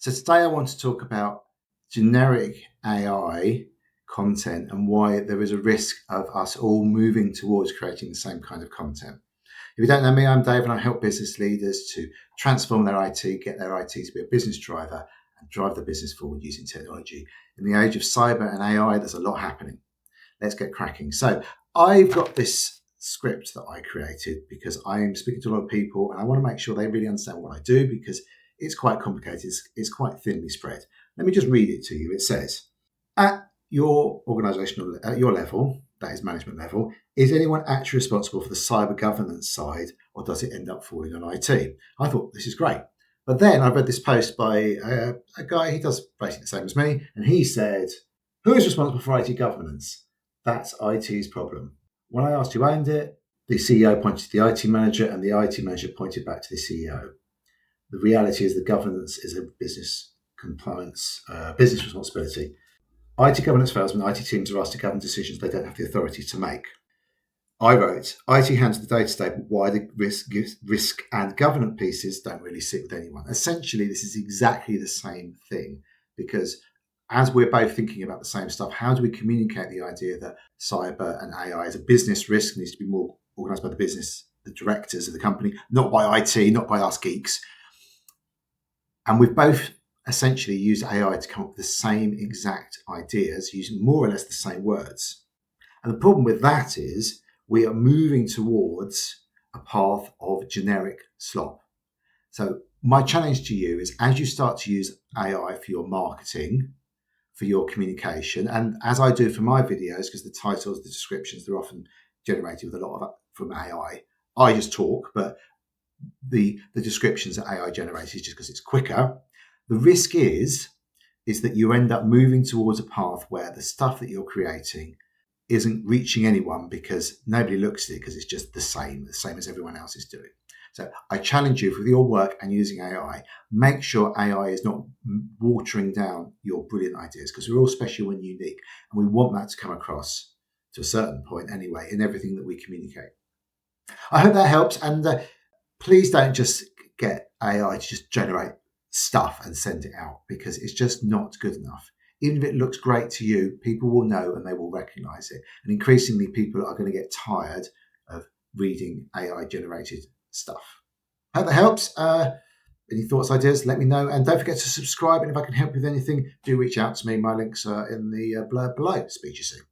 So today I want to talk about generic AI content and why there is a risk of us all moving towards creating the same kind of content. If you don't know me, I'm Dave and I help business leaders to transform their IT, get their IT to be a business driver and drive the business forward using technology. In the age of cyber and AI, there's a lot happening. Let's get cracking. So I've got this script that I created because I'm speaking to a lot of people and I want to make sure they really understand what I do because it's quite complicated. It's quite thinly spread. Let me just read it to you. It says, at your organizational, at your level, that is management level, is anyone actually responsible for the cyber governance side or does it end up falling on IT? I thought this is great. But then I read this post by a guy, he does basically the same as me, and he said, who is responsible for IT governance? That's IT's problem. When I asked who owned it, the CEO pointed to the IT manager and the IT manager pointed back to the CEO. The reality is the governance is a business compliance, business responsibility. IT governance fails when IT teams are asked to govern decisions they don't have the authority to make. I wrote, IT handles the day-to-day, but why the risk and governance pieces don't really sit with anyone. Essentially, this is exactly the same thing because as we're both thinking about the same stuff, how do we communicate the idea that cyber and AI is a business risk, needs to be more organised by the business, the directors of the company, not by IT, not by us geeks. And we've both essentially used AI to come up with the same exact ideas using more or less the same words. And the problem with that is we are moving towards a path of generic slop. So my challenge to you is as you start to use AI for your marketing, for your communication, and as I do for my videos, because the titles, the descriptions, they're often generated with a lot of from AI. I just talk, but the descriptions that AI generates is just because it's quicker. The risk is that you end up moving towards a path where the stuff that you're creating isn't reaching anyone because nobody looks at it because it's just the same as everyone else is doing. So I challenge you with your work and using AI, make sure AI is not watering down your brilliant ideas because we're all special and unique. And we want that to come across to a certain point anyway in everything that we communicate. I hope that helps. And please don't just get AI to just generate stuff and send it out because it's just not good enough. Even if it looks great to you, people will know and they will recognize it. And increasingly, people are going to get tired of reading AI generated stuff. I hope that helps. Any thoughts, ideas, let me know. And don't forget to subscribe. And if I can help you with anything, do reach out to me. My links are in the blurb below. Speak to you soon.